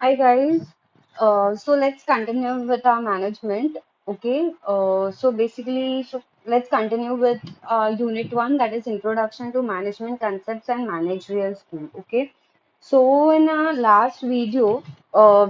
Hi guys. So let's continue with our management. Okay. So let's continue with unit one, that is Introduction to Management Concepts and Managerial Skill. Okay. So in our last video,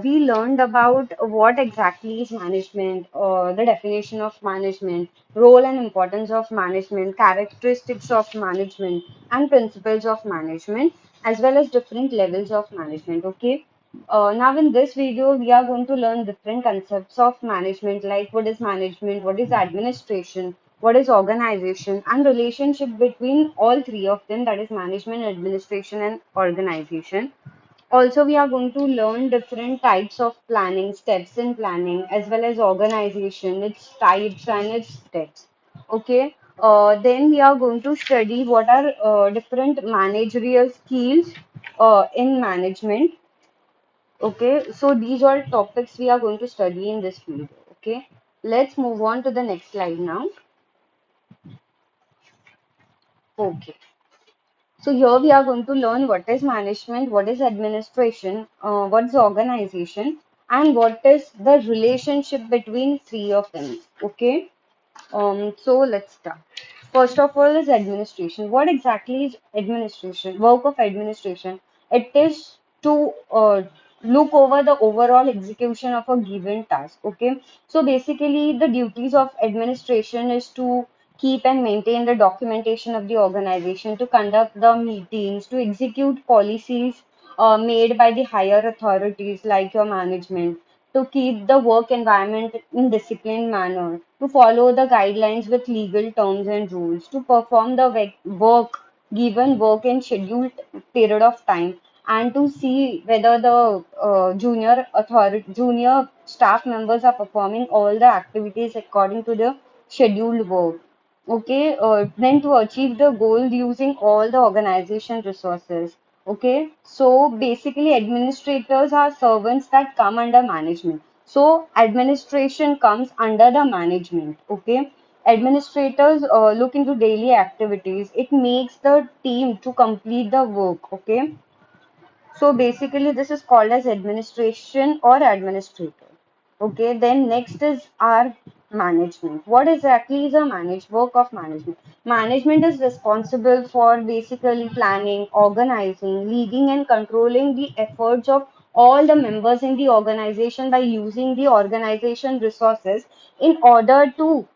we learned about what exactly is management, the definition of management, role and importance of management, characteristics of management, and principles of management, as well as different levels of management. Okay. Now in this video, we are going to learn different concepts of management, like what is management, what is administration, what is organization, and relationship between all three of them, that is management, administration, and organization. Also, we are going to learn different types of planning, steps in planning, as well as organization, its types and its steps. Okay. Then we are going to study what are different managerial skills in management. Okay, so these are topics we are going to study in this video. Okay, let's move on to the next slide now. Okay, so here we are going to learn what is management, what is administration, what is organization, and what is the relationship between three of them. Okay, so let's start. First of all is administration. What exactly is administration? Work of administration. It is to look over the overall execution of a given task. Okay. So basically, the duties of administration is to keep and maintain the documentation of the organization, to conduct the meetings, to execute policies made by the higher authorities like your management, to keep the work environment in disciplined manner, to follow the guidelines with legal terms and rules, to perform the work given work in scheduled period of time, and to see whether the junior staff members are performing all the activities according to the scheduled work. Okay, then to achieve the goal using all the organization resources. Okay, so basically, administrators are servants that come under management. So, administration comes under the management. Okay, administrators look into daily activities, it makes the team to complete the work. Okay, so basically, this is called as administration or administrator. Okay, then next is our management. What exactly is a work of management? Management is responsible for basically planning, organizing, leading, and controlling the efforts of all the members in the organization by using the organization resources in order to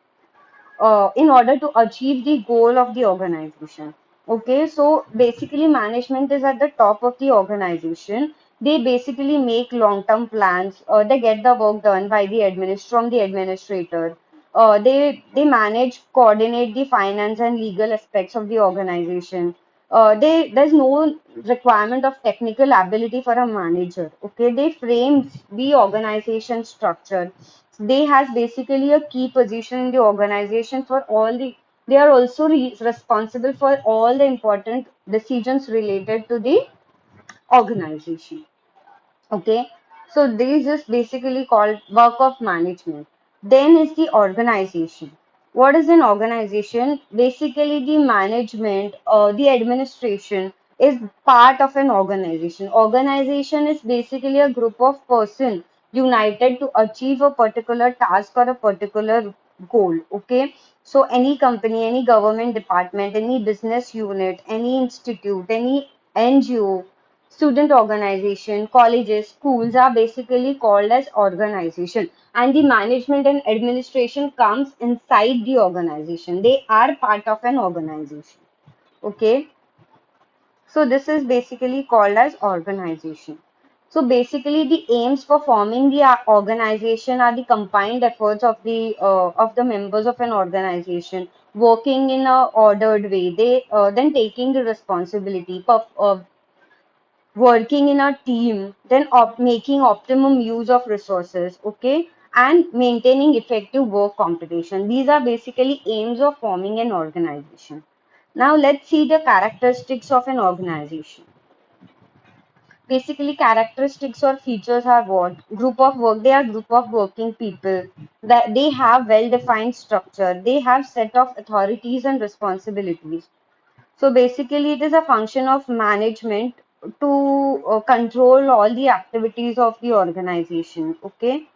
achieve the goal of the organization. Okay, so basically, management is at the top of the organization. They basically make long-term plans. They get the work done by the from the administrator. They manage, coordinate the finance and legal aspects of the organization. There's no requirement of technical ability for a manager. Okay, they frame the organization structure. They has basically a key position in the organization for all the. They are also responsible for all the important decisions related to the organization. Okay, so this is basically called work of management. Then is the organization. What is an organization? Basically, the management or the administration is part of an organization. Organization is basically a group of persons united to achieve a particular task or a particular goal. Okay, so any company, any government department, any business unit, any institute, any NGO, student organization, colleges, schools are basically called as organization, and the management and administration comes inside the organization. They are part of an organization. Okay, so this is basically called as organization. So basically, the aims for forming the organization are the combined efforts of the members of an organization working in a ordered way. They then taking the responsibility, working in a team, then making optimum use of resources, okay, and maintaining effective work competition. These are basically aims of forming an organization. Now let's see the characteristics of an organization. Basically, characteristics or features are what? Group of work. They are group of working people. That they have well-defined structure. They have set of authorities and responsibilities. So basically, it is a function of management to control all the activities of the organization. Okay.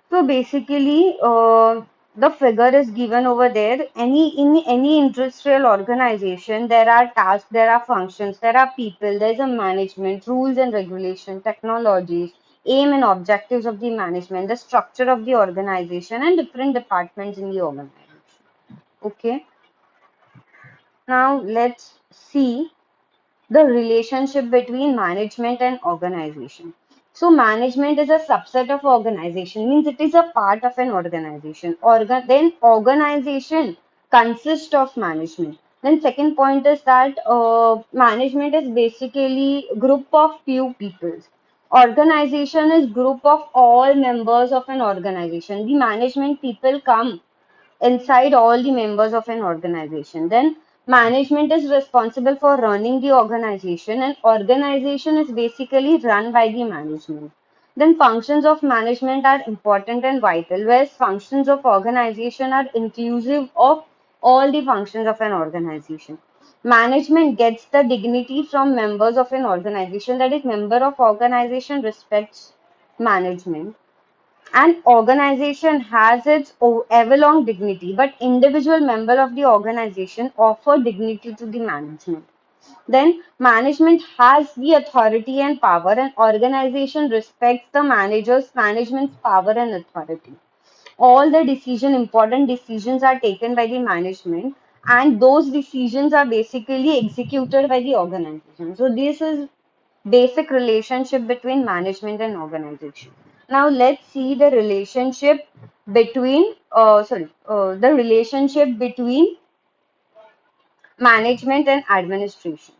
So basically, the figure is given over there. In any industrial organization, there are tasks, there are functions, there are people, there is a management, rules and regulation, technologies, aim and objectives of the management, the structure of the organization, and different departments in the organization. Okay. Now let's see the relationship between management and organization. So management is a subset of organization, means it is a part of an organization. Then organization consists of management. Then second point is that management is basically group of few people. Organization is group of all members of an organization. The management people come inside all the members of an organization. Then management is responsible for running the organization, and organization is basically run by the management. Then functions of management are important and vital, whereas functions of organization are inclusive of all the functions of an organization. Management gets the dignity from members of an organization, that is, member of organization respects management. An organization has its ever-long dignity, but individual member of the organization offer dignity to the management. Then management has the authority and power, and organization respects the management's power and authority. All the important decisions are taken by the management, and those decisions are basically executed by the organization. So this is basic relationship between management and organization. Now let's see the relationship between management and administration.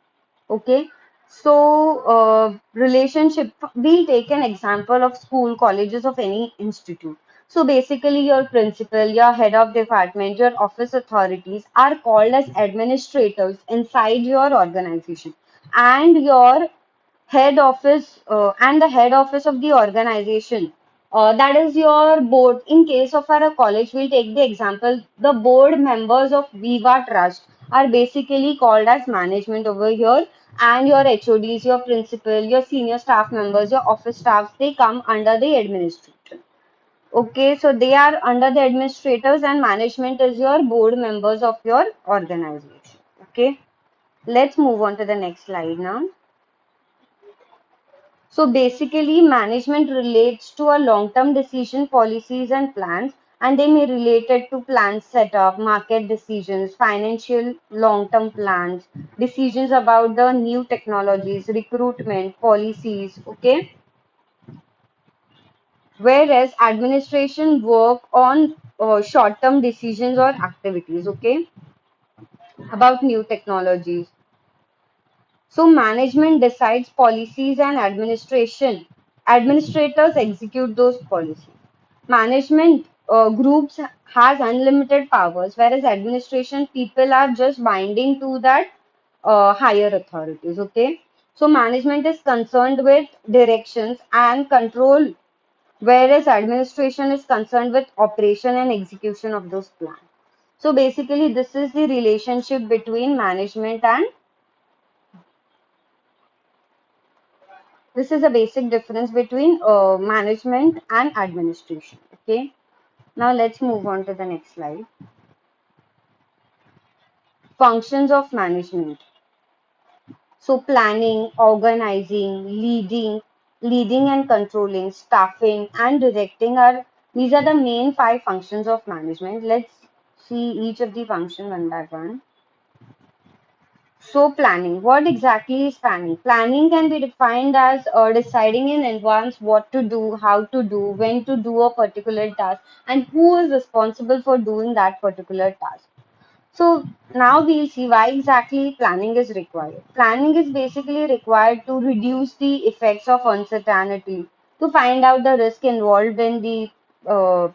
Okay, so relationship. We'll take an example of school, colleges, of any institute. So basically, your principal, your head of department, your office authorities are called as administrators inside your organization, and your head office and the head office of the organization, that is your board. In case of our college, we'll take the example, the board members of Viva Trust are basically called as management over here, and your HODs, your principal, your senior staff members, your office staffs, they come under the administration. Okay, so they are under the administrators, and management is your board members of your organization. Okay, let's move on to the next slide now. So basically, management relates to a long-term decision, policies and plans, and they may relate it to plan setup, market decisions, financial long-term plans, decisions about the new technologies, recruitment, policies, okay? Whereas administration work on short-term decisions or activities, okay, about new technologies. So management decides policies and administrators execute those policies. Management groups has unlimited powers, whereas administration people are just binding to that higher authorities. Okay, so management is concerned with directions and control, whereas administration is concerned with operation and execution of those plans. So basically, this is the relationship between management and this is a basic difference between management and administration. Okay. Now let's move on to the next slide. Functions of management. So planning, organizing, leading and controlling, staffing and directing are these are the main five functions of management. Let's see each of the function one by one. So planning, what exactly is planning? Planning can be defined as deciding in advance what to do, how to do, when to do a particular task, and who is responsible for doing that particular task. So now we'll see why exactly planning is required. Planning is basically required to reduce the effects of uncertainty, to find out the risk involved in the uh,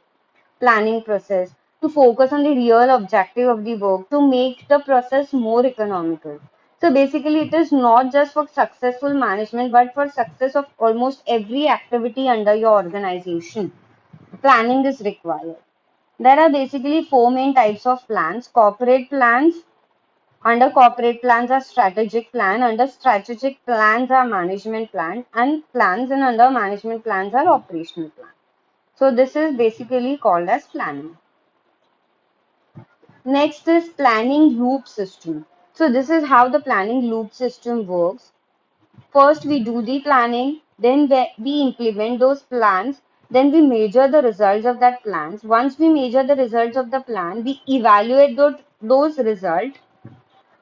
planning process, to focus on the real objective of the work, to make the process more economical. So basically, it is not just for successful management, but for success of almost every activity under your organization. Planning is required. There are basically four main types of plans: corporate plans, Under corporate plans are strategic plan. Under strategic plans are management plan and plans, and under management plans are operational plan. So this is basically called as planning. Next is planning loop system. So this is how the planning loop system works. First, we do the planning, then we implement those plans, then we measure the results of that plans. Once we measure the results of the plan, we evaluate those results,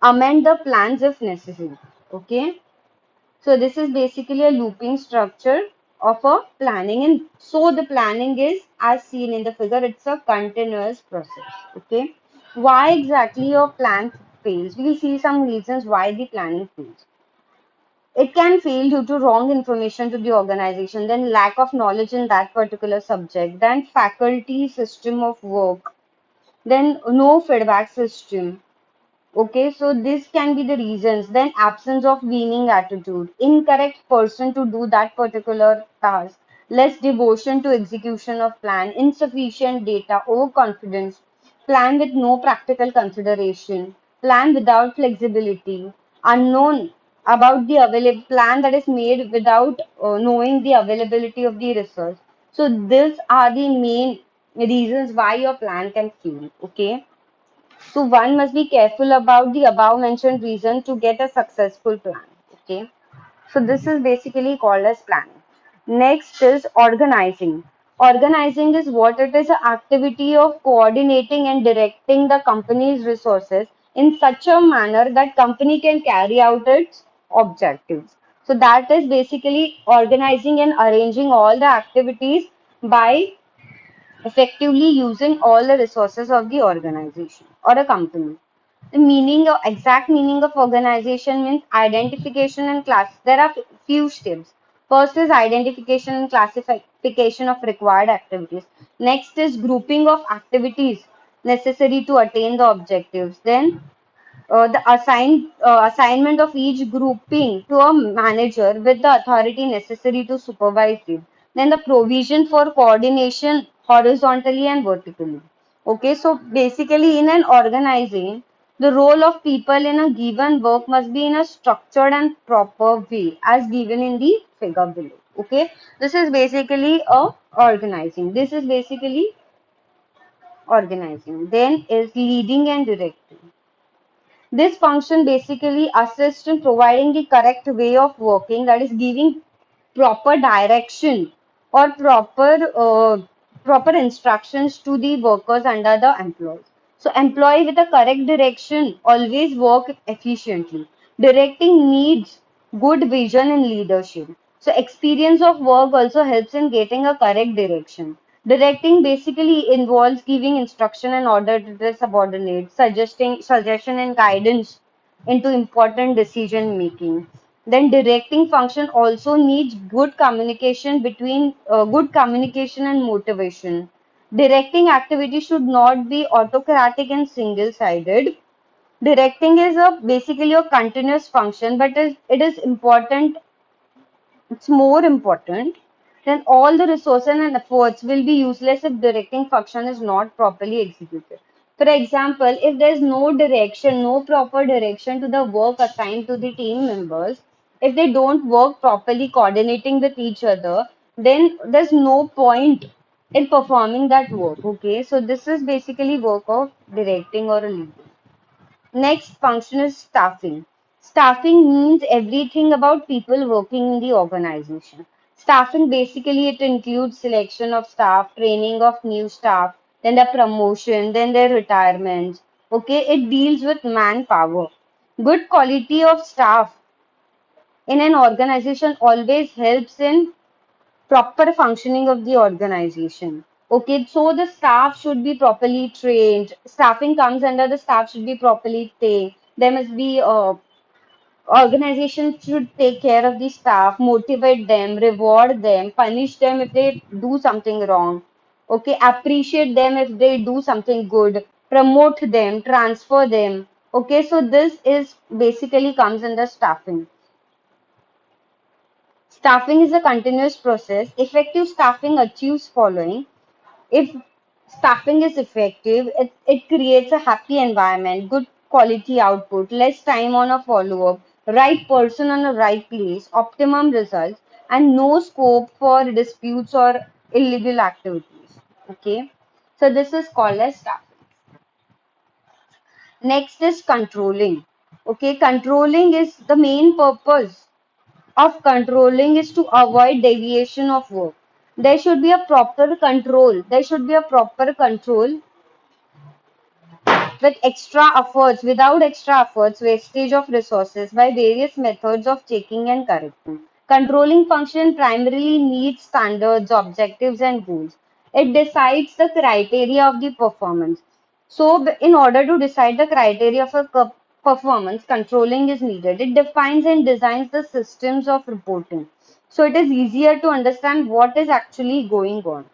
amend the plans if necessary. Okay. So this is basically a looping structure of a planning, and so the planning is as seen in the figure, it's a continuous process. Okay. Why exactly your plan fails? We'll see some reasons why the planning fails. It can fail due to wrong information to the organization, then lack of knowledge in that particular subject, then faculty system of work, then no feedback system. Okay, so this can be the reasons. Then absence of winning attitude, incorrect person to do that particular task, less devotion to execution of plan, insufficient data, overconfidence, plan with no practical consideration, plan without flexibility, unknown about the available plan that is made without knowing the availability of the resource. So these are the main reasons why your plan can fail. Okay. So one must be careful about the above mentioned reason to get a successful plan. Okay. So this is basically called as planning. Next is organizing. Organizing is what it is, an activity of coordinating and directing the company's resources in such a manner that company can carry out its objectives. So that is basically organizing and arranging all the activities by effectively using all the resources of the organization or a company. The meaning of exact meaning of organization means identification and class. There are few steps. First is identification and classification of required activities. Next is grouping of activities necessary to attain the objectives. Then the assignment of each grouping to a manager with the authority necessary to supervise it. Then the provision for coordination horizontally and vertically. Okay, so basically in an organizing, the role of people in a given work must be in a structured and proper way as given in the figure below. Okay, this is basically a organizing. This is basically organizing. Then is leading and directing. This function basically assists in providing the correct way of working, that is giving proper direction or proper instructions to the workers under the employees. So employee with a correct direction always work efficiently. Directing needs good vision and leadership. So experience of work also helps in getting a correct direction. Directing basically involves giving instruction and order to the subordinates, suggesting suggestion and guidance into important decision making. Then directing function also needs good communication and motivation. Directing activity should not be autocratic and single-sided. Directing is a basically a continuous function, but it is important, it's more important, then all the resources and efforts will be useless if directing function is not properly executed. For example, if there is no direction, no proper direction to the work assigned to the team members, if they don't work properly coordinating with each other, then there's no point in performing that work. Okay, so this is basically work of directing or a leading. Next function is staffing. Staffing means everything about people working in the organization. Staffing basically it includes selection of staff, training of new staff, then the promotion, then their retirement. Okay, it deals with manpower. Good quality of staff in an organization always helps in proper functioning of the organization. Okay, so the staff should be properly trained. Staffing comes under the staff should be properly trained. There must be organization should take care of the staff, motivate them, reward them, punish them if they do something wrong. Okay, appreciate them if they do something good, promote them, transfer them. Okay, so this is basically comes under staffing. Staffing is a continuous process. Effective staffing achieves following. If staffing is effective, it creates a happy environment, good quality output, less time on a follow-up, right person on the right place, optimum results, and no scope for disputes or illegal activities. Okay, so this is called as staff. Next is controlling. Okay, controlling is the main purpose of controlling is to avoid deviation of work. There should be a proper control. There should be a proper control with extra efforts, without extra efforts, wastage of resources by various methods of checking and correcting. Controlling function primarily meets standards, objectives, and goals. It decides the criteria of the performance. So, in order to decide the criteria for performance, controlling is needed. It defines and designs the systems of reporting. So, it is easier to understand what is actually going on.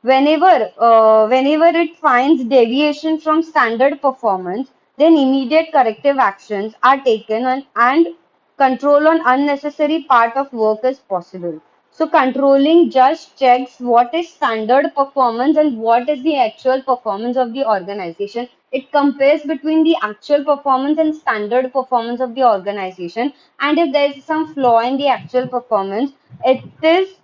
Whenever it finds deviation from standard performance, then immediate corrective actions are taken and control on unnecessary part of work is possible. So controlling just checks what is standard performance and what is the actual performance of the organization. It compares between the actual performance and standard performance of the organization. And if there is some flaw in the actual performance, it is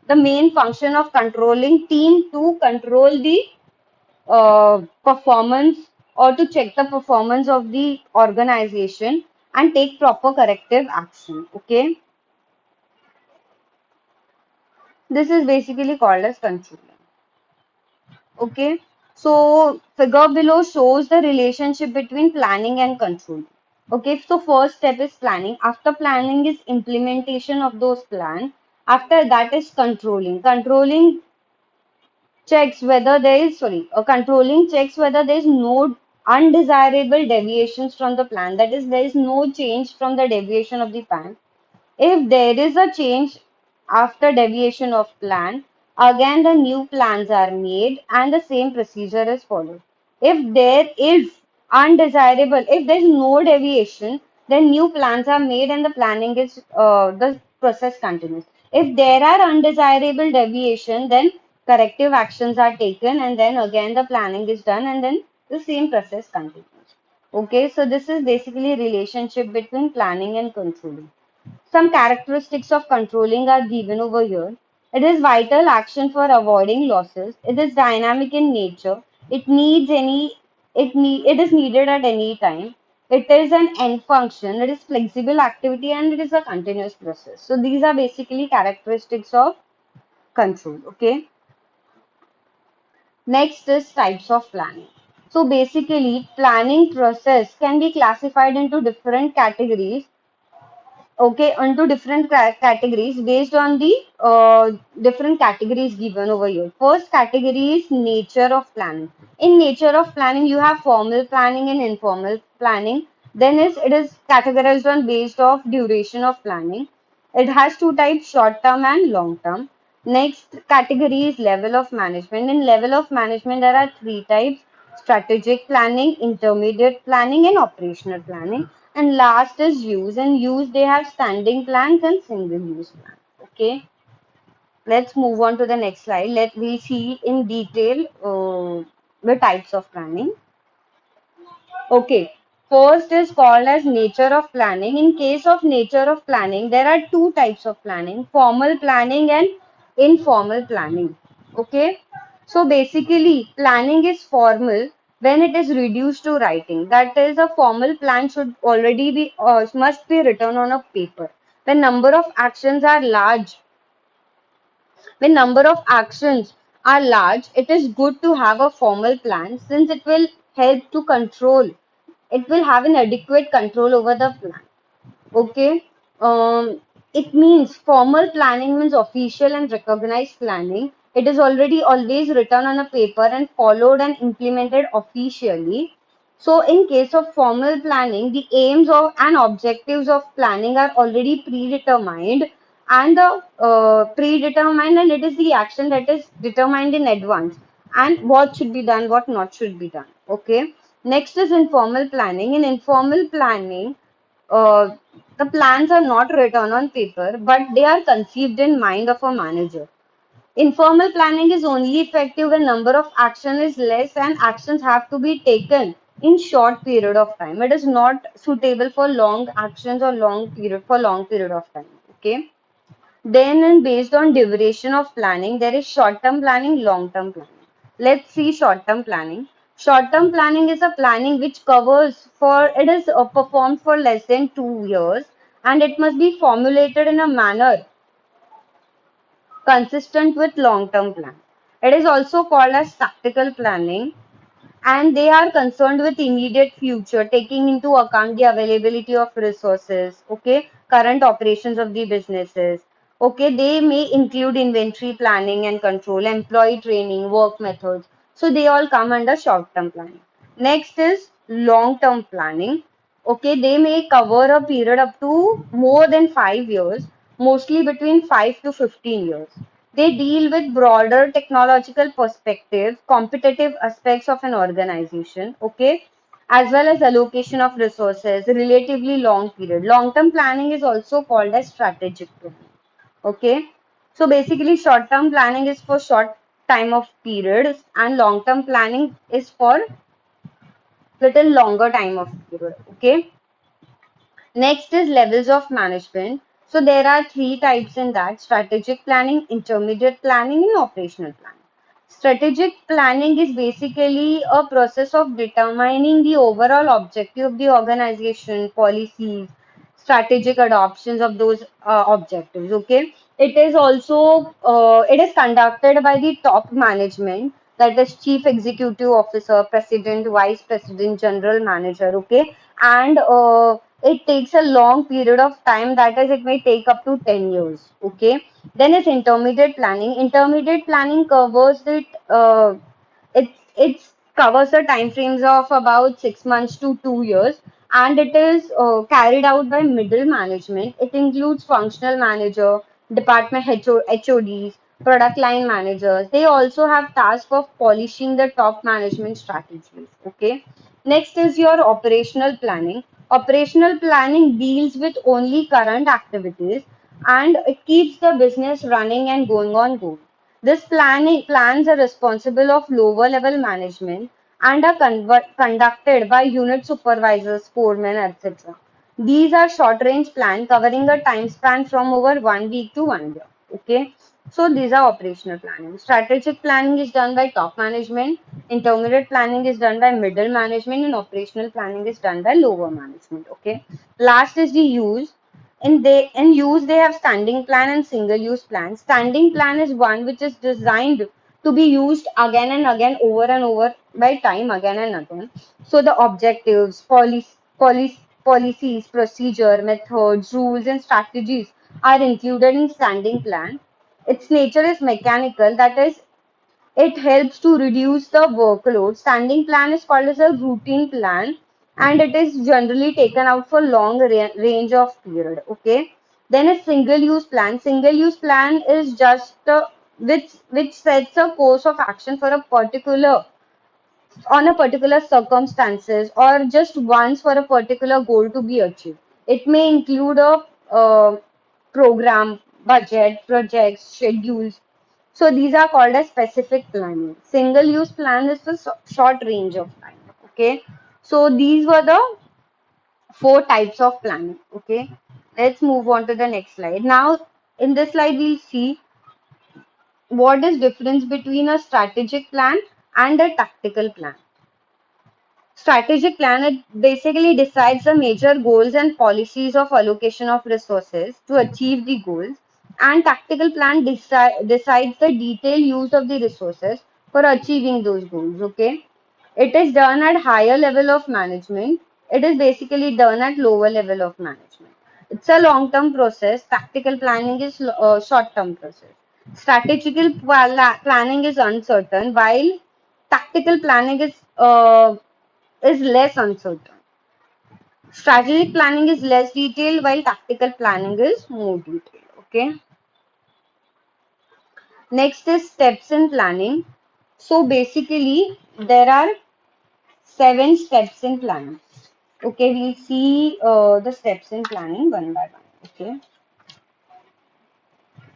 the main function of controlling team to control the performance or to check the performance of the organization and take proper corrective action. Okay, this is basically called as controlling. Okay, so figure below shows the relationship between planning and control. Okay, so first step is planning. After planning is implementation of those plans. After that is controlling. Controlling checks whether there is no undesirable deviations from the plan. That is, there is no change from the deviation of the plan. If there is a change after deviation of plan, again the new plans are made and the same procedure is followed. If there is if there is no deviation, then new plans are made and the process continues. If there are undesirable deviation, then corrective actions are taken and then again the planning is done and then the same process continues. Okay, so this is basically relationship between planning and controlling. Some characteristics of controlling are given over here. It is vital action for avoiding losses. It is dynamic in nature. It is needed at any time. It is an end function. It is flexible activity and it is a continuous process. So these are basically characteristics of control. Okay. Next is types of planning. So basically planning process can be classified into different categories. Okay, onto different categories based on the different categories given over here. First category is nature of planning. In nature of planning, you have formal planning and informal planning. Then it is categorized on based of duration of planning. It has two types, short term and long term. Next category is level of management. In level of management, there are three types: strategic planning, intermediate planning, and operational planning. And last is use. In use, they have standing plans and single use plans. Okay, let's move on to the next slide. Let we see in detail the types of planning. Okay, first is called as nature of planning. In case of nature of planning, there are two types of planning: formal planning and informal planning. Okay, so basically, planning is formal when it is reduced to writing. That is, a formal plan should already be must be written on a paper. When number of actions are large, when number of actions are large, it is good to have a formal plan since it will help to control. It will have an adequate control over the plan. Okay. It means formal planning means official and recognized planning. It is already always written on a paper and followed and implemented officially. So, in case of formal planning, the aims of and objectives of planning are already predetermined, and it is the action that is determined in advance, and what should be done, what not should be done. Okay. Next is informal planning. In informal planning, uh, the plans are not written on paper, but they are conceived in mind of a manager. Informal planning is only effective when number of action is less and actions have to be taken in short period of time. It is not suitable for long actions or long period of time. Okay. Then, and based on duration of planning, there is short-term planning, long-term planning. Let's see short-term planning. Short-term planning is a planning which covers for, it is performed for less than 2 years, and it must be formulated in a manner consistent with long-term plan. It is also called as tactical planning, and they are concerned with immediate future, taking into account the availability of resources, okay, current operations of the businesses. Okay, they may include inventory planning and control, employee training, work methods. So they all come under short-term planning. Next is long-term planning. Okay, they may cover a period up to more than 5 years, mostly between 5 to 15 years. They deal with broader technological perspective, competitive aspects of an organization, okay, as well as allocation of resources, relatively long period. Long-term planning is also called as strategic planning, okay. So basically, short-term planning is for short time of periods, and long-term planning is for little longer time of period, okay. Next is levels of management. So there are three types in that: strategic planning, intermediate planning, and operational planning. Strategic planning is basically a process of determining the overall objective of the organization, policies, strategic adoptions of those objectives. Okay, it is also it is conducted by the top management, that is chief executive officer, president, vice president, general manager. Okay, and it takes a long period of time, that is it may take up to 10 years. Okay, then it's intermediate planning. Intermediate planning covers it covers the time frames of about 6 months to 2 years, and it is carried out by middle management. It includes functional manager, department HODs, product line managers. They also have task of polishing the top management strategies. Okay. Next is your operational planning. Operational planning deals with only current activities, and it keeps the business running and going on good. This planning plans are responsible of lower level management and are conducted by unit supervisors, foremen, etc. These are short range plan covering a time span from over 1 week to 1 year. Okay. So these are operational planning. Strategic planning is done by top management, intermediate planning is done by middle management, and operational planning is done by lower management. Okay. Last is the use. In use they have standing plan and single use plan. Standing plan is one which is designed to be used again and again, over and over by time, again and again. So the objectives, policies, procedure, methods, rules, and strategies are included in standing plan. Its nature is mechanical, that is, it helps to reduce the workload. Standing plan is called as a routine plan, and it is generally taken out for long range of period. Okay. Then a single use plan. Single use plan is just which sets a course of action for a particular on a particular circumstances, or just once for a particular goal to be achieved. It may include a program, budget, projects, schedules. So these are called as specific planning. Single use plan is the short range of time. Okay. So these were the four types of planning. Okay. Let's move on to the next slide. Now, in this slide, we'll see what is difference between a strategic plan and a tactical plan. Strategic plan, it basically decides the major goals and policies of allocation of resources to achieve the goals, and tactical plan decides the detailed use of the resources for achieving those goals. Okay, it is done at higher level of management. It is basically done at lower level of management. It's a long-term process. Tactical planning is short-term process. Strategical planning is uncertain, while tactical planning is less uncertain. Strategic planning is less detailed, while tactical planning is more detailed. Okay. Next is steps in planning. So basically, there are 7 steps in planning. Okay, we'll see the steps in planning one by one. Okay.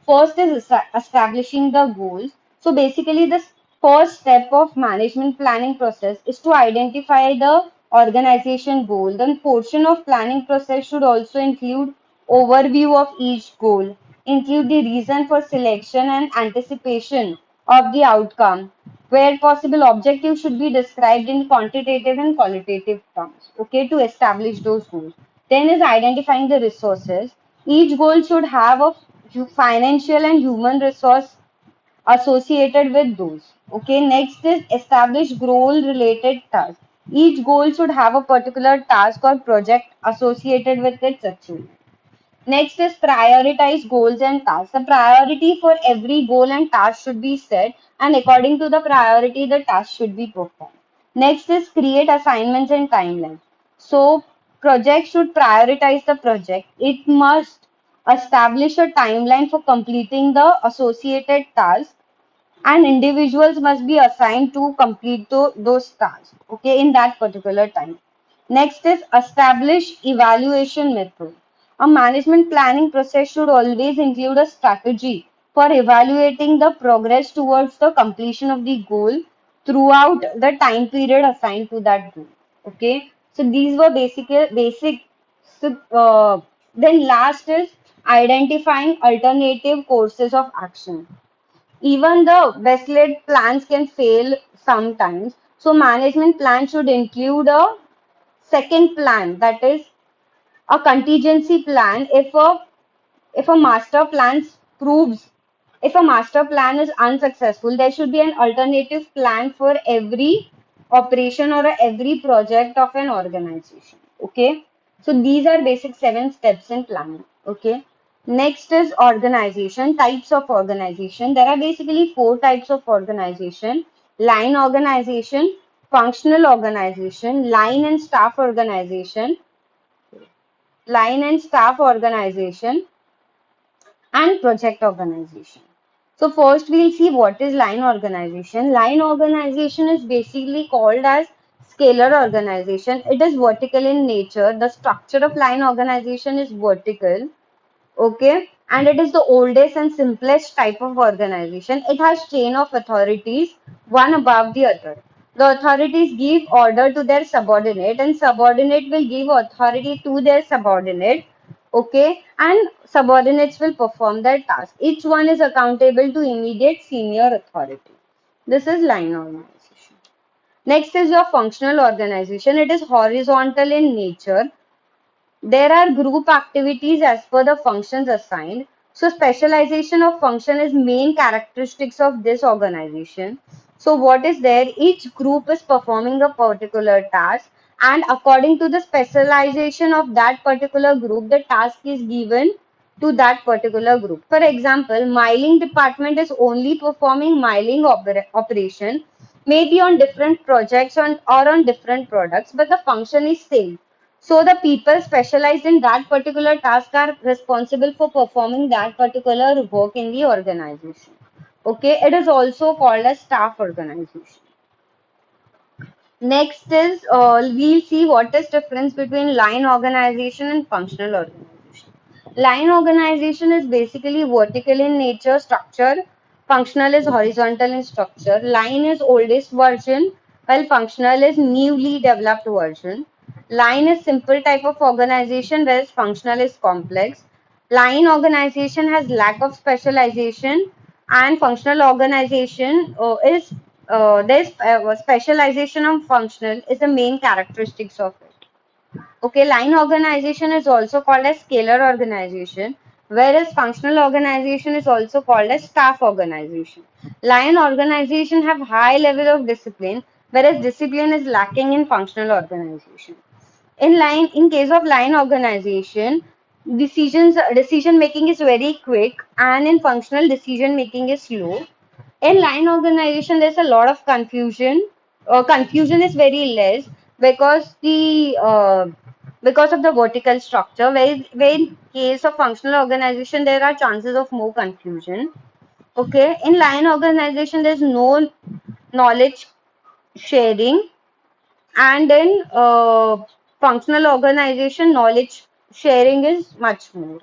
First is establishing the goals. So basically, the First step of management planning process is to identify the organization goal. Then portion of planning process should also include overview of each goal, include the reason for selection and anticipation of the outcome. Where possible, objectives should be described in quantitative and qualitative terms, okay, to establish those goals. Then is identifying the resources. Each goal should have a financial and human resource associated with those. Okay, next is establish goal related tasks. Each goal should have a particular task or project associated with its achievement. Next is prioritize goals and tasks. The priority for every goal and task should be set, and according to the priority, the task should be performed. Next is create assignments and timelines. So, project should prioritize the project. It must establish a timeline for completing the associated task, and individuals must be assigned to complete those tasks, okay, in that particular time. Next is establish evaluation method. A management planning process should always include a strategy for evaluating the progress towards the completion of the goal throughout the time period assigned to that goal. Okay, so these were basic. So then last is identifying alternative courses of action. Even the best laid plans can fail sometimes. So management plan should include a second plan, that is a contingency plan. If a master plan proves if a master plan is unsuccessful, there should be an alternative plan for every operation or every project of an organization. Okay. So these are basic 7 steps in planning. Okay. Next is organization, types of organization. There are basically 4 types of organization: line organization, functional organization, line and staff organization, and project organization. So first we'll see what is line organization. Line organization is basically called as scalar organization. It is vertical in nature. The structure of line organization is vertical. Okay, and it is the oldest and simplest type of organization. It has chain of authorities, one above the other. The authorities give order to their subordinate, and subordinate will give authority to their subordinate. Okay, and subordinates will perform their task. Each one is accountable to immediate senior authority. This is line organization. Next is your functional organization. It is horizontal in nature. There are group activities as per the functions assigned. So specialization of function is main characteristics of this organization. So what is there? Each group is performing a particular task, and according to the specialization of that particular group, the task is given to that particular group. For example, miling department is only performing miling operation, maybe on different projects or on different products, but the function is same. So the people specialized in that particular task are responsible for performing that particular work in the organization. Okay, it is also called as staff organization. Next is we'll see what is difference between line organization and functional organization. Line organization is basically vertical in nature structure. Functional is horizontal in structure. Line is oldest version, while functional is newly developed version. Line is simple type of organization, whereas functional is complex. Line organization has lack of specialization, and functional organization is there's specialization of functional is the main characteristics of it. Okay, line organization is also called as scalar organization, whereas functional organization is also called as staff organization. Line organization have high level of discipline, whereas discipline is lacking in functional organization. In case of line organization, decision making is very quick, and in functional decision making is slow. In line organization there's a lot of confusion. Confusion is very less because of the vertical structure, where in case of functional organization there are chances of more confusion. Okay, in line organization there's no knowledge sharing, and in functional organization knowledge sharing is much more.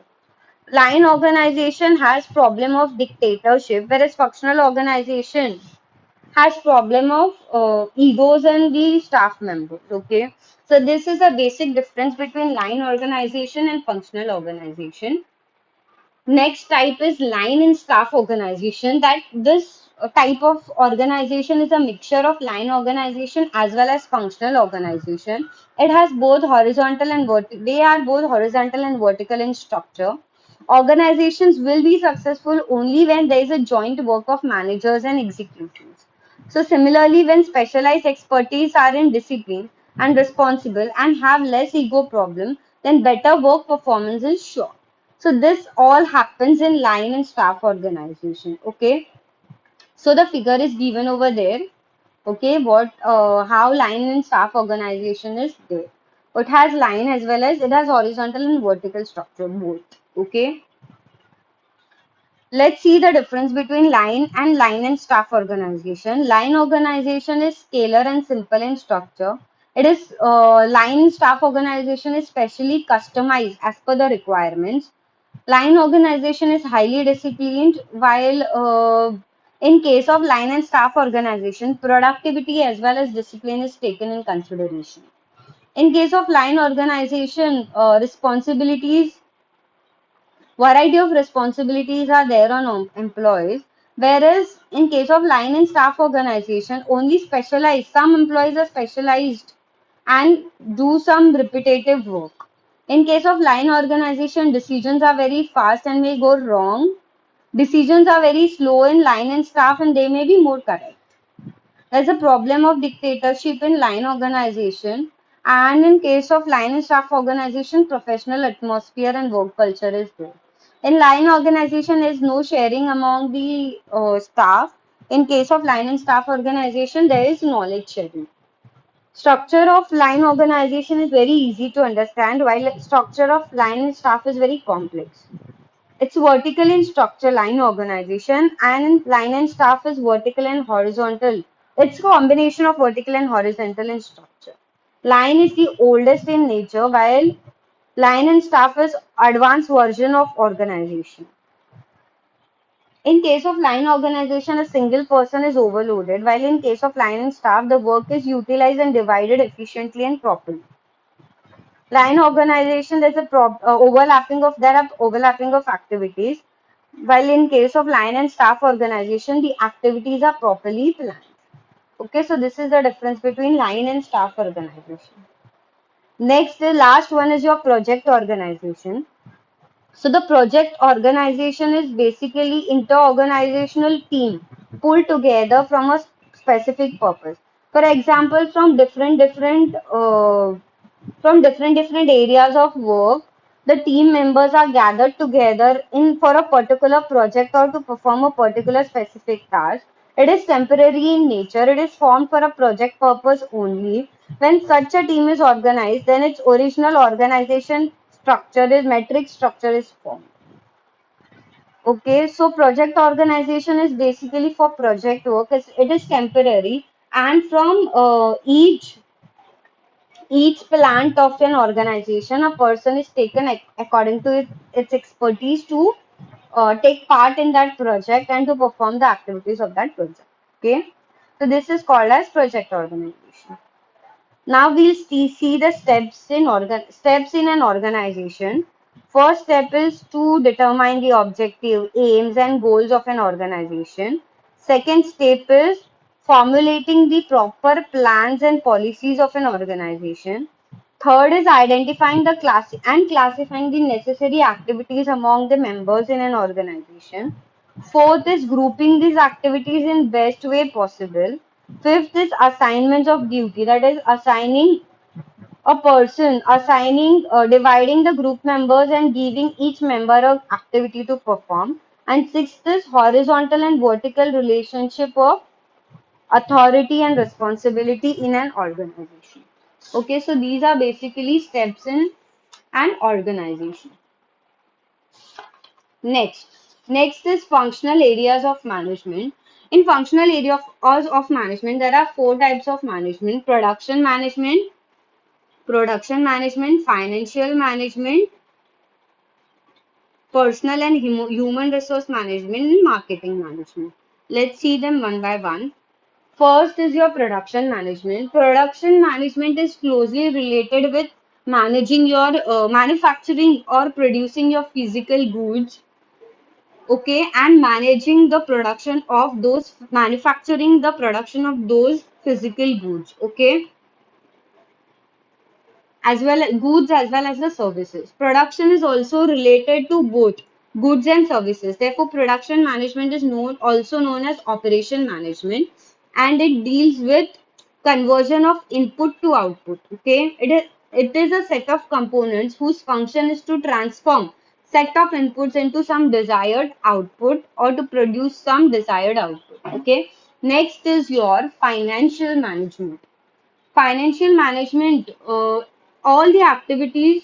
Line organization has problem of dictatorship, whereas functional organization has problem of egos and the staff members. Okay, so this is a basic difference between line organization and functional organization. Next type is line and staff organization. That this type of organization is a mixture of line organization as well as functional organization. It has both horizontal and vertical. They are both horizontal and vertical in structure. Organizations will be successful only when there is a joint work of managers and executives. So similarly, when specialized expertise are in discipline and responsible and have less ego problem, then better work performance is sure. So this all happens in line and staff organization. Okay. So the figure is given over there. Okay. What how line and staff organization is there. It has line as well as it has horizontal and vertical structure both. Okay. Let's see the difference between line and staff organization. Line organization is scalar and simple in structure. It is line staff organization is specially customized as per the requirements. Line organization is highly disciplined, while in case of line and staff organization, productivity as well as discipline is taken in consideration. In case of line organization, responsibilities variety of responsibilities are there on employees, whereas in case of line and staff organization, only specialized, some employees are specialized and do some repetitive work. In case of line organization, decisions are very fast and may go wrong. Decisions are very slow in line and staff and they may be more correct. There's a problem of dictatorship in line organization, and in case of line and staff organization, professional atmosphere and work culture is there. In line organization, there is no sharing among the staff. In case of line and staff organization, there is knowledge sharing. Structure of line organization is very easy to understand, while structure of line and staff is very complex. It's vertical in structure, line organization, and line and staff is vertical and horizontal. It's a combination of vertical and horizontal in structure. Line is the oldest in nature, while line and staff is advanced version of organization. In case of line organization, a single person is overloaded, while in case of line and staff, the work is utilized and divided efficiently and properly. Line organization, there's a overlapping of activities, while in case of line and staff organization, the activities are properly planned. Okay, so this is the difference between line and staff organization. Next, the last one is your project organization. So the project organization is basically inter-organizational team pulled together from a specific purpose. For example, from different areas of work, the team members are gathered together in for a particular project or to perform a particular specific task. It is temporary in nature. It is formed for a project purpose only. When such a team is organized, then its original organization structure is metric structure is formed. Okay, so project organization is basically for project work. It is temporary, and from each plant of an organization, a person is taken according to its expertise to take part in that project and to perform the activities of that project. Okay, so this is called as project organization. Now we'll see the steps in an organization. First step is to determine the objective, aims, and goals of an organization. Second step is formulating the proper plans and policies of an organization. Third is identifying the class and classifying the necessary activities among the members in an organization. Fourth is grouping these activities in best way possible. Fifth is assignments of duty, that is dividing the group members and giving each member a activity to perform. And sixth is horizontal and vertical relationship of authority and responsibility in an organization. Okay, so these are basically steps in an organization. Next is functional areas of management. In functional areas of management, there are four types of management: production management, financial management, personal and human resource management, and marketing management. Let's see them one by one. First is your production management. Production management is closely related with managing your manufacturing or producing your physical goods, okay, and managing the production of those, manufacturing the production of those physical goods, okay, as well as goods as well as the services. Production is also related to both goods and services. Therefore, production management is also known as operation management, and it deals with conversion of input to output. Okay, it is a set of components whose function is to transform set of inputs into some desired output or to produce some desired output. Okay, next is your financial management. Financial management, all the activities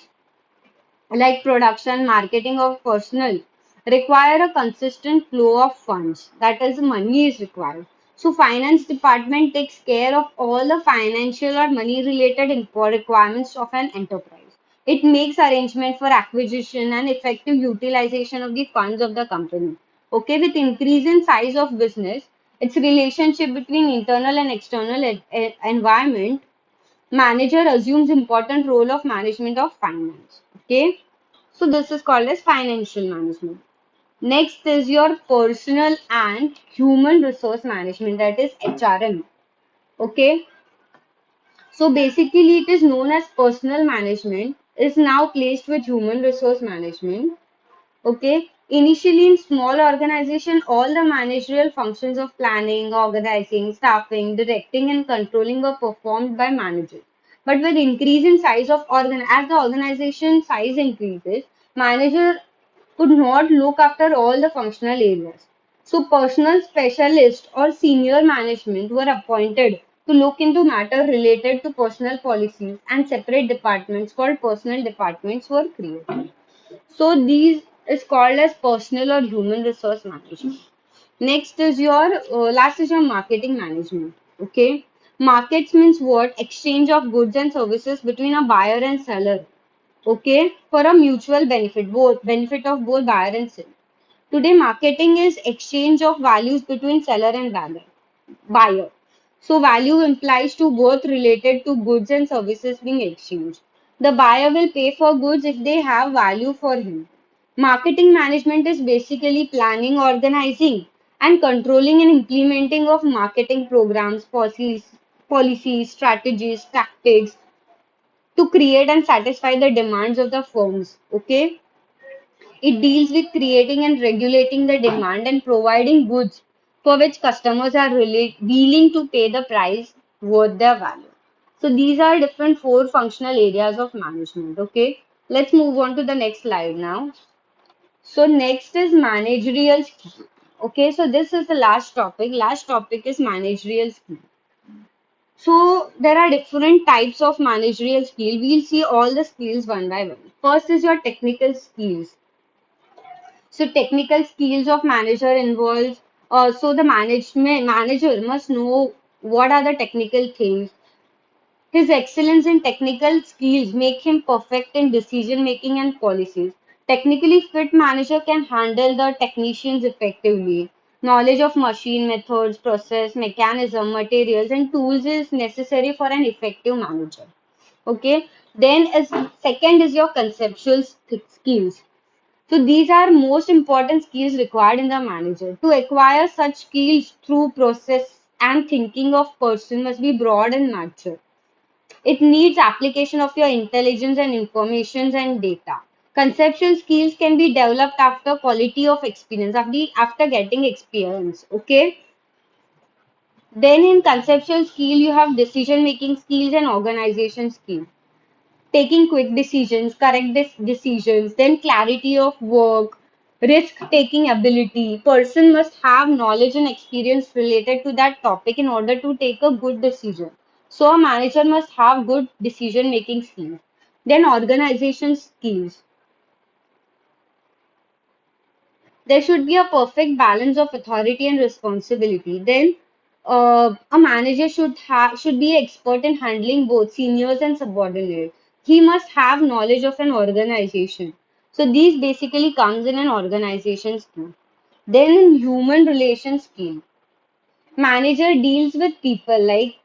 like production, marketing of personnel require a consistent flow of funds. That is, money is required. So, finance department takes care of all the financial or money related requirements of an enterprise. It makes arrangement for acquisition and effective utilization of the funds of the company. Okay, with increase in size of business, its relationship between internal and external environment, manager assumes important role of management of finance. Okay, so this is called as financial management. Next is your personal and human resource management, that is HRM. Okay, so basically it is known as personal management, is now placed with human resource management. Okay, initially in small organization, all the managerial functions of planning, organizing, staffing, directing, and controlling were performed by managers. But with increase in size of as the organization size increases, manager could not look after all the functional areas. So personal specialists or senior management were appointed to look into matter related to personal policies, and separate departments called personal departments were created. So these is called as personal or human resource management. Next is your last is your marketing management. Okay, markets means what? Exchange of goods and services between a buyer and seller. Okay, for a mutual benefit, both benefit of both buyer and seller. Today, marketing is exchange of values between seller and buyer. So value implies to both related to goods and services being exchanged. The buyer will pay for goods if they have value for him. Marketing management is basically planning, organizing, and controlling and implementing of marketing programs, policies, strategies, tactics to create and satisfy the demands of the firms. Okay, it deals with creating and regulating the demand and providing goods for which customers are willing to pay the price worth their value. So these are different four functional areas of management. Okay, let's move on to the next slide now. So next is managerial skill. Okay, so this is the last topic. Last topic is managerial skill. So there are different types of managerial skill. We'll see all the skills one by one. First is your technical skills. So technical skills of manager involves, so the management manager must know what are the technical things. His excellence in technical skills make him perfect in decision making and policies. Technically fit manager can handle the technicians effectively. Knowledge of machine methods, process, mechanism, materials, and tools is necessary for an effective manager. Okay. Then is second is your conceptual skills. So these are most important skills required in the manager. To acquire such skills through process and thinking of person must be broad and mature. It needs application of your intelligence and informations and data. Conceptual skills can be developed after quality of experience, after getting experience. Okay. Then in conceptual skill, you have decision making skills and organization skills. Taking quick decisions, correct decisions, then clarity of work, risk taking ability. Person must have knowledge and experience related to that topic in order to take a good decision. So a manager must have good decision making skills. Then organization skills. There should be a perfect balance of authority and responsibility. Then a manager should be expert in handling both seniors and subordinates. He must have knowledge of an organization. So these basically comes in an organization skill. Then in human relations skill. Manager deals with people, like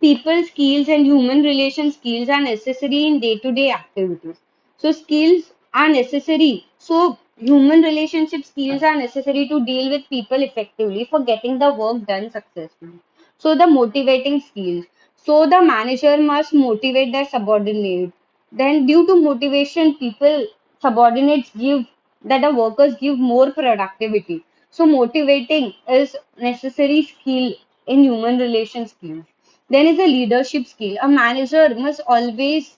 people skills and human relation skills are necessary in day-to-day activities. So skills are necessary. So human relationship skills are necessary to deal with people effectively for getting the work done successfully. So the motivating skills. So the manager must motivate their subordinate. Then due to motivation, people subordinates give that the workers give more productivity. So motivating is necessary skill in human relation skills. Then is a leadership skill. A manager must always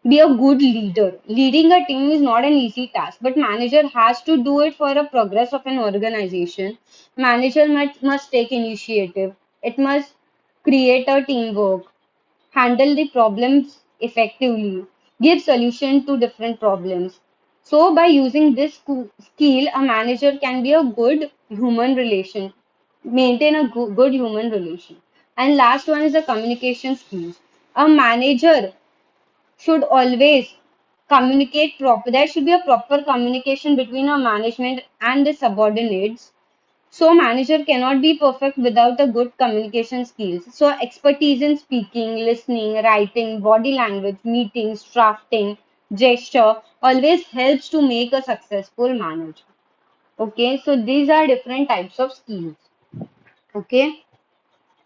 be a good leader. Leading a team is not an easy task, but manager has to do it for the progress of an organization. Manager must take initiative. It must create a teamwork, handle the problems effectively, give solution to different problems. So by using this skill, a manager can be a good human relation, maintain a good human relation. And last one is the communication skills. A manager should always communicate proper. There should be a proper communication between a management and the subordinates, so manager cannot be perfect without a good communication skills. So expertise in speaking, listening, writing, body language, meetings, drafting, gesture always helps to make a successful manager. Okay, so these are different types of skills. Okay,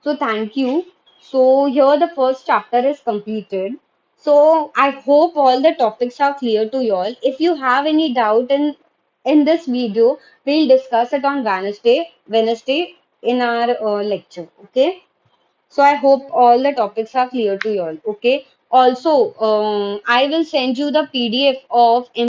so thank you. So here the first chapter is completed. So I hope all the topics are clear to you all. If you have any doubt in this video, we'll discuss it on Wednesday in our lecture. Okay. So I hope all the topics are clear to you all. Okay. Also, I will send you the PDF of